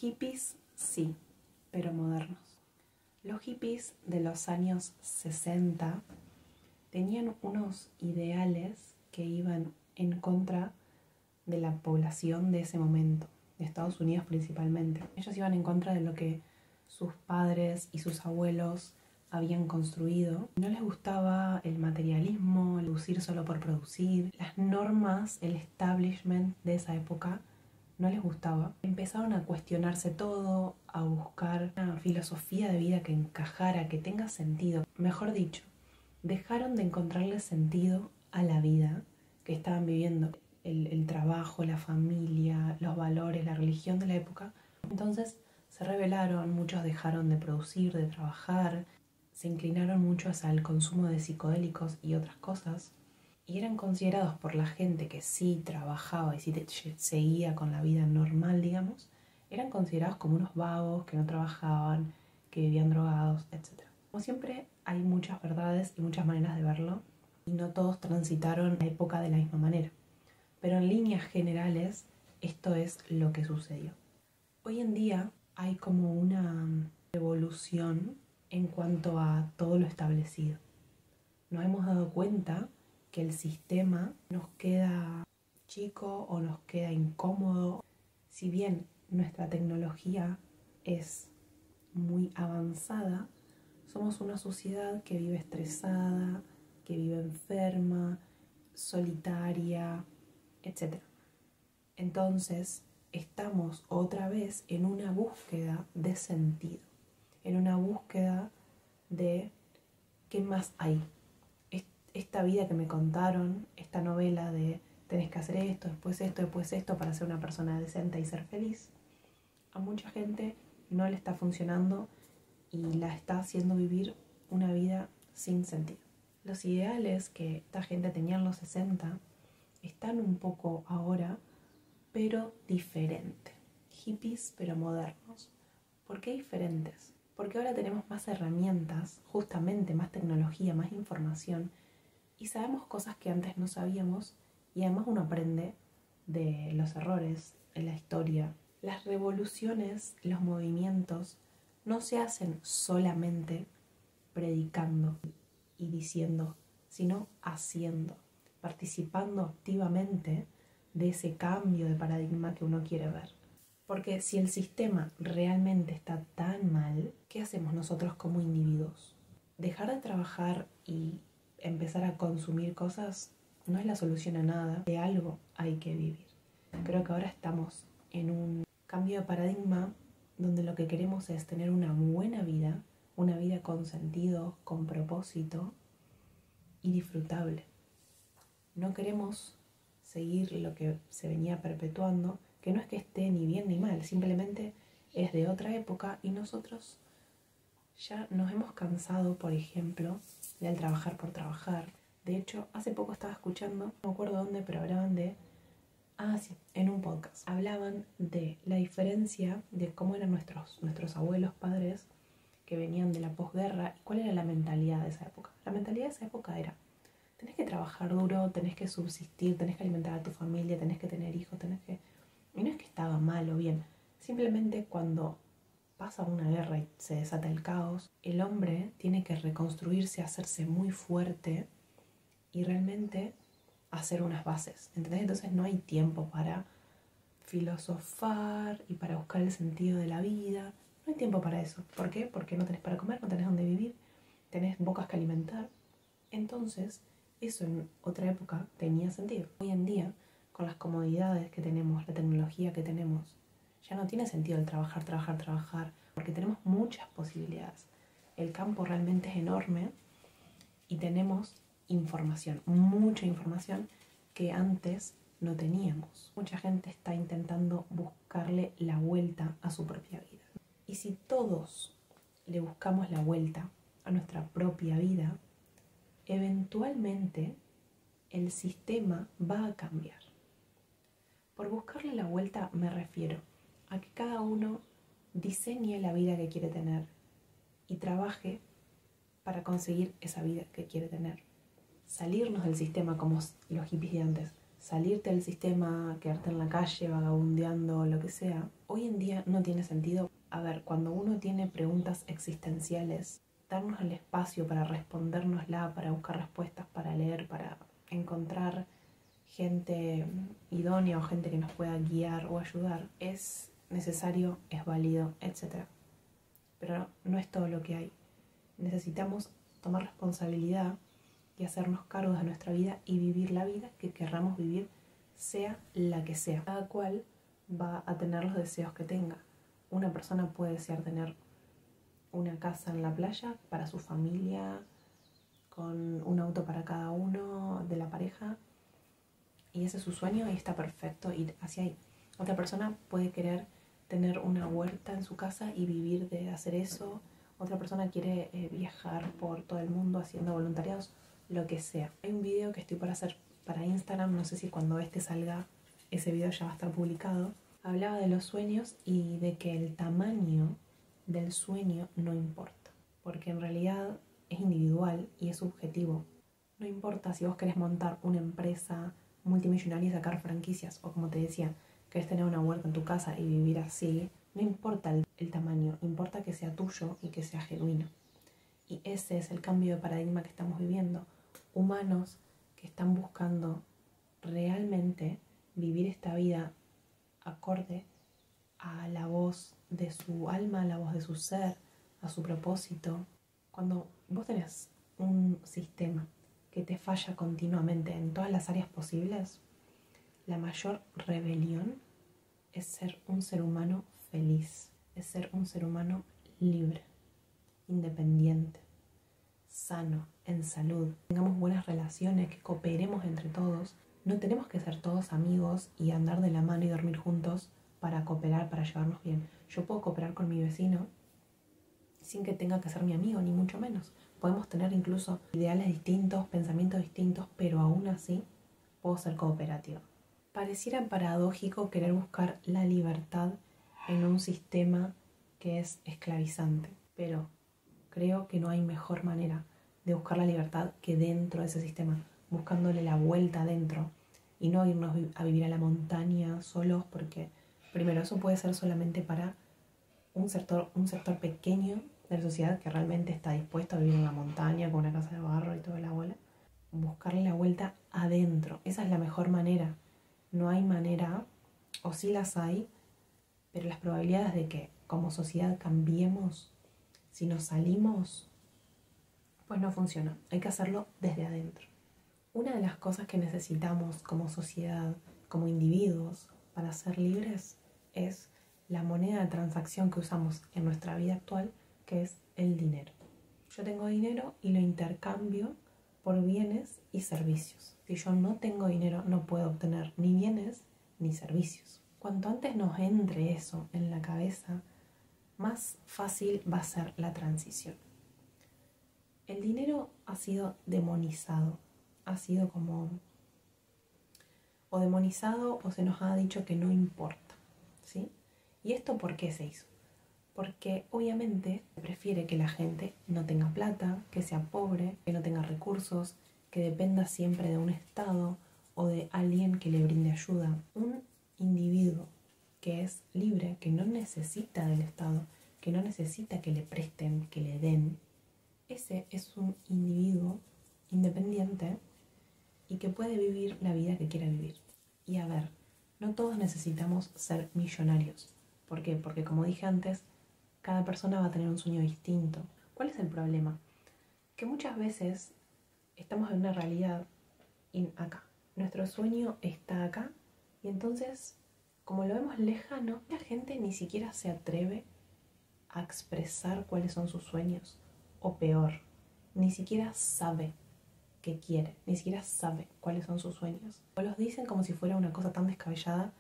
Hippies sí, pero modernos. Los hippies de los años 60 tenían unos ideales que iban en contra de la población de ese momento, de Estados Unidos principalmente. Ellos iban en contra de lo que sus padres y sus abuelos habían construido. No les gustaba el materialismo, el producir solo por producir. Las normas, el establishment de esa época no les gustaba. Empezaron a cuestionarse todo, a buscar una filosofía de vida que encajara, que tenga sentido. Mejor dicho, dejaron de encontrarle sentido a la vida que estaban viviendo. El trabajo, la familia, los valores, la religión de la época. Entonces se rebelaron, muchos dejaron de producir, de trabajar, se inclinaron mucho hacia el consumo de psicodélicos y otras cosas, y eran considerados por la gente que sí trabajaba y sí seguía con la vida normal, digamos, eran considerados como unos vagos que no trabajaban, que vivían drogados, etc. Como siempre, hay muchas verdades y muchas maneras de verlo, y no todos transitaron la época de la misma manera. Pero en líneas generales, esto es lo que sucedió. Hoy en día hay como una evolución en cuanto a todo lo establecido. Nos hemos dado cuenta que el sistema nos queda chico o nos queda incómodo. Si bien nuestra tecnología es muy avanzada, somos una sociedad que vive estresada, que vive enferma, solitaria, etc. Entonces, estamos otra vez en una búsqueda de sentido, en una búsqueda de qué más hay. Esta vida que me contaron, esta novela de tenés que hacer esto, después esto para ser una persona decente y ser feliz, a mucha gente no le está funcionando y la está haciendo vivir una vida sin sentido. Los ideales que esta gente tenía en los 60 están un poco ahora, pero diferente. Hippies, pero modernos. ¿Por qué diferentes? Porque ahora tenemos más herramientas, justamente más tecnología, más información, y sabemos cosas que antes no sabíamos, y además uno aprende de los errores en la historia. Las revoluciones, los movimientos, no se hacen solamente predicando y diciendo, sino haciendo, participando activamente de ese cambio de paradigma que uno quiere ver. Porque si el sistema realmente está tan mal, ¿qué hacemos nosotros como individuos? Dejar de trabajar y empezar a consumir cosas no es la solución a nada. De algo hay que vivir. Creo que ahora estamos en un cambio de paradigma donde lo que queremos es tener una buena vida, una vida con sentido, con propósito y disfrutable. No queremos seguir lo que se venía perpetuando, que no es que esté ni bien ni mal, simplemente es de otra época y nosotros ya nos hemos cansado, por ejemplo, del trabajar por trabajar. De hecho, hace poco estaba escuchando, no me acuerdo dónde, pero hablaban de... sí, en un podcast. Hablaban de la diferencia de cómo eran nuestros abuelos, padres, que venían de la posguerra, y cuál era la mentalidad de esa época. La mentalidad de esa época era: tenés que trabajar duro, tenés que subsistir, tenés que alimentar a tu familia, tenés que tener hijos, Y no es que estaba mal o bien, simplemente cuando pasa una guerra y se desata el caos, el hombre tiene que reconstruirse, hacerse muy fuerte y realmente hacer unas bases, ¿entendés? Entonces no hay tiempo para filosofar y para buscar el sentido de la vida. No hay tiempo para eso. ¿Por qué? Porque no tenés para comer, no tenés dónde vivir, tenés bocas que alimentar. Entonces, eso en otra época tenía sentido. Hoy en día, con las comodidades que tenemos, la tecnología que tenemos, ya no tiene sentido el trabajar, porque tenemos muchas posibilidades. El campo realmente es enorme y tenemos información, mucha información que antes no teníamos. Mucha gente está intentando buscarle la vuelta a su propia vida. Y si todos le buscamos la vuelta a nuestra propia vida, eventualmente el sistema va a cambiar. Por buscarle la vuelta me refiero a que cada uno diseñe la vida que quiere tener y trabaje para conseguir esa vida que quiere tener. Salirnos del sistema como los hippies de antes. salirte del sistema, quedarte en la calle, vagabundeando, lo que sea, hoy en día no tiene sentido. A ver, cuando uno tiene preguntas existenciales, darnos el espacio para respondérnosla, para buscar respuestas, para leer, para encontrar gente idónea o gente que nos pueda guiar o ayudar, es necesario, es válido, etc. Pero no es todo lo que hay. Necesitamos tomar responsabilidad y hacernos cargo de nuestra vida y vivir la vida que querramos vivir, sea la que sea. Cada cual va a tener los deseos que tenga. Una persona puede desear tener una casa en la playa para su familia, con un auto para cada uno de la pareja, y ese es su sueño y está perfecto ir hacia ahí. Otra persona puede querer tener una huerta en su casa y vivir de hacer eso. Otra persona quiere viajar por todo el mundo haciendo voluntariados, lo que sea. Hay un video que estoy por hacer para Instagram, no sé si cuando este salga ese video ya va a estar publicado. Hablaba de los sueños y de que el tamaño del sueño no importa, porque en realidad es individual y es subjetivo. No importa si vos querés montar una empresa multimillonaria y sacar franquicias, o como te decía, querés tener una huerta en tu casa y vivir así, no importa el tamaño, importa que sea tuyo y que sea genuino. Y ese es el cambio de paradigma que estamos viviendo. Humanos que están buscando realmente vivir esta vida acorde a la voz de su alma, a la voz de su ser, a su propósito. Cuando vos tenés un sistema que te falla continuamente en todas las áreas posibles, la mayor rebelión es ser un ser humano feliz, es ser un ser humano libre, independiente, sano, en salud, tengamos buenas relaciones, que cooperemos entre todos. No tenemos que ser todos amigos y andar de la mano y dormir juntos para cooperar, para llevarnos bien. Yo puedo cooperar con mi vecino sin que tenga que ser mi amigo, ni mucho menos. Podemos tener incluso ideales distintos, pensamientos distintos, pero aún así puedo ser cooperativa. Pareciera paradójico querer buscar la libertad en un sistema que es esclavizante, pero creo que no hay mejor manera de buscar la libertad que dentro de ese sistema, buscándole la vuelta adentro y no irnos a vivir a la montaña solos, porque primero eso puede ser solamente para un sector pequeño de la sociedad que realmente está dispuesto a vivir en la montaña con una casa de barro y toda la bola. Buscarle la vuelta adentro, esa es la mejor manera. No hay manera, o sí las hay, pero las probabilidades de que como sociedad cambiemos, si nos salimos, pues no funciona. Hay que hacerlo desde adentro. Una de las cosas que necesitamos como sociedad, como individuos, para ser libres es la moneda de transacción que usamos en nuestra vida actual, que es el dinero. Yo tengo dinero y lo intercambio por bienes y servicios. Si yo no tengo dinero, no puedo obtener ni bienes ni servicios. Cuanto antes nos entre eso en la cabeza, más fácil va a ser la transición. El dinero ha sido demonizado, ha sido como o demonizado o se nos ha dicho que no importa, ¿sí? ¿Y esto por qué se hizo? Porque obviamente se prefiere que la gente no tenga plata, que sea pobre, que no tenga recursos, que dependa siempre de un Estado o de alguien que le brinde ayuda. Un individuo que es libre, que no necesita del Estado, que no necesita que le presten, que le den, ese es un individuo independiente y que puede vivir la vida que quiera vivir. Y a ver, no todos necesitamos ser millonarios. ¿Por qué? Porque como dije antes, cada persona va a tener un sueño distinto. ¿Cuál es el problema? Que muchas veces estamos en una realidad acá. Nuestro sueño está acá y entonces, como lo vemos lejano, la gente ni siquiera se atreve a expresar cuáles son sus sueños. O peor, ni siquiera sabe qué quiere, ni siquiera sabe cuáles son sus sueños. O los dicen como si fuera una cosa tan descabellada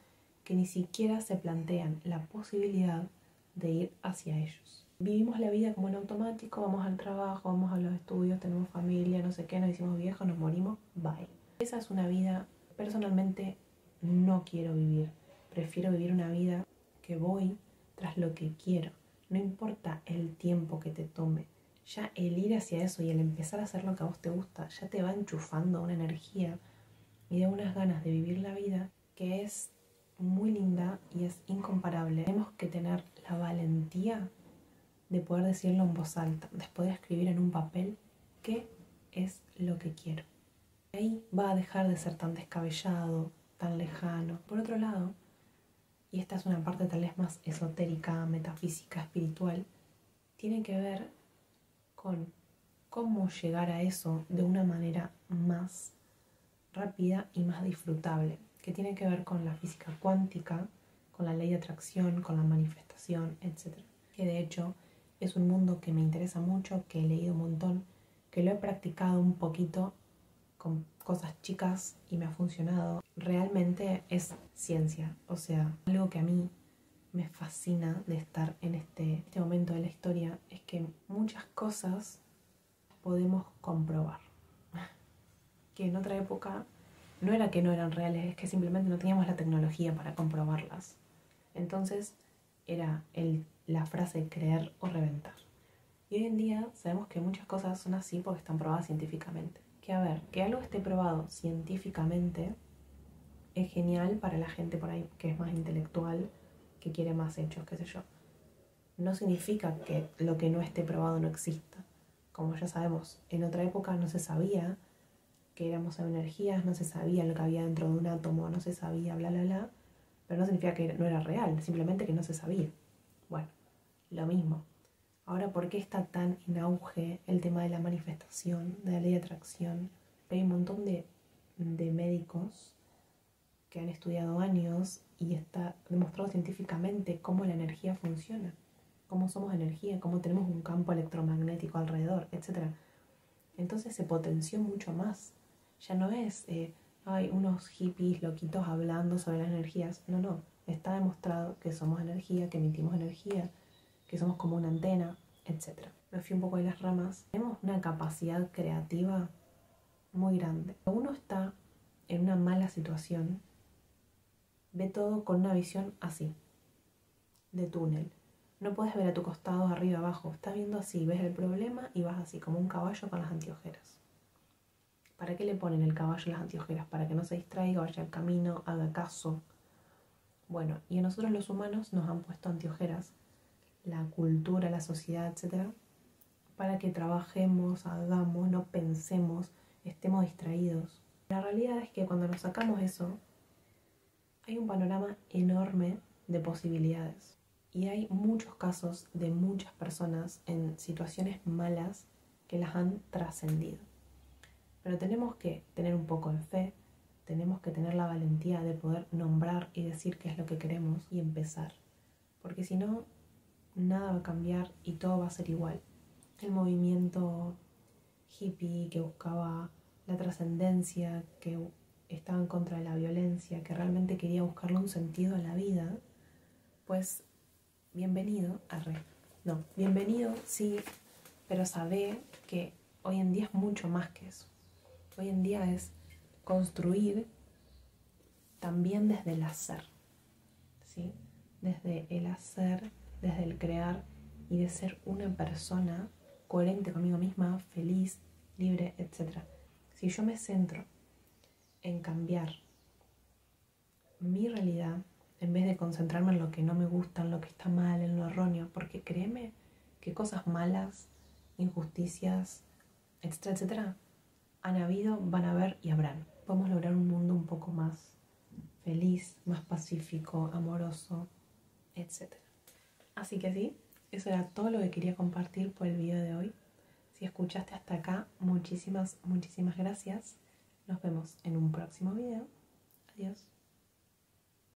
que ni siquiera se plantean la posibilidad de ir hacia ellos. Vivimos la vida como en automático, vamos al trabajo, vamos a los estudios, tenemos familia, no sé qué, nos hicimos viejos, nos morimos, bye. Esa es una vida personalmente no quiero vivir. Prefiero vivir una vida que voy tras lo que quiero. No importa el tiempo que te tome. Ya el ir hacia eso y el empezar a hacer lo que a vos te gusta, ya te va enchufando una energía y de unas ganas de vivir la vida que es muy linda y es incomparable. Tenemos que tener la valentía de poder decirlo en voz alta, de poder escribir en un papel qué es lo que quiero. Ahí va a dejar de ser tan descabellado, tan lejano. Por otro lado, y esta es una parte tal vez más esotérica, metafísica, espiritual, tiene que ver con cómo llegar a eso de una manera más rápida y más disfrutable, que tiene que ver con la física cuántica, con la ley de atracción, con la manifestación, etc. Que de hecho es un mundo que me interesa mucho, que he leído un montón, que lo he practicado un poquito con cosas chicas y me ha funcionado. Realmente es ciencia, o sea, algo que a mí me fascina de estar en este momento de la historia es que muchas cosas podemos comprobar. Que en otra época no era que no eran reales, es que simplemente no teníamos la tecnología para comprobarlas. Entonces era la frase creer o reventar. Y hoy en día sabemos que muchas cosas son así porque están probadas científicamente. Que a ver, que algo esté probado científicamente es genial para la gente por ahí que es más intelectual, que quiere más hechos, qué sé yo. No significa que lo que no esté probado no exista. Como ya sabemos, en otra época no se sabía que éramos energías, no se sabía lo que había dentro de un átomo, no se sabía, bla, bla, bla, pero no significa que no era real, simplemente que no se sabía. Bueno, lo mismo. Ahora, ¿por qué está tan en auge el tema de la manifestación, de la ley de atracción? Hay un montón de médicos que han estudiado años y está demostrado científicamente cómo la energía funciona, cómo somos energía, cómo tenemos un campo electromagnético alrededor, etc. Entonces se potenció mucho más. Ya no es, hay unos hippies loquitos hablando sobre las energías. No, no. Está demostrado que somos energía, que emitimos energía, que somos como una antena, etc. Me fui un poco de las ramas. Tenemos una capacidad creativa muy grande. Cuando uno está en una mala situación, ve todo con una visión así, de túnel. No puedes ver a tu costado, arriba, abajo. Estás viendo así, ves el problema y vas así, como un caballo con las anteojeras. ¿Para qué le ponen el caballo las anteojeras? Para que no se distraiga, vaya al camino, haga caso. Bueno, y a nosotros los humanos nos han puesto anteojeras, la cultura, la sociedad, etc., para que trabajemos, hagamos, no pensemos, estemos distraídos. La realidad es que cuando nos sacamos eso, hay un panorama enorme de posibilidades. Y hay muchos casos de muchas personas en situaciones malas que las han trascendido. Pero tenemos que tener un poco de fe, tenemos que tener la valentía de poder nombrar y decir qué es lo que queremos y empezar. Porque si no, nada va a cambiar y todo va a ser igual. El movimiento hippie que buscaba la trascendencia, que estaba en contra de la violencia, que realmente quería buscarle un sentido a la vida, pues bienvenido, bienvenido, sí, pero sabe que hoy en día es mucho más que eso. Hoy en día es construir también desde el hacer, ¿sí? Desde el hacer, desde el crear y de ser una persona coherente conmigo misma, feliz, libre, etc. Si yo me centro en cambiar mi realidad, en vez de concentrarme en lo que no me gusta, en lo que está mal, en lo erróneo, porque créeme que cosas malas, injusticias, etcétera, etcétera, han habido, van a haber y habrán. Podemos lograr un mundo un poco más feliz, más pacífico, amoroso, etc. Así que sí, eso era todo lo que quería compartir por el video de hoy. Si escuchaste hasta acá, muchísimas, muchísimas gracias. Nos vemos en un próximo video. Adiós.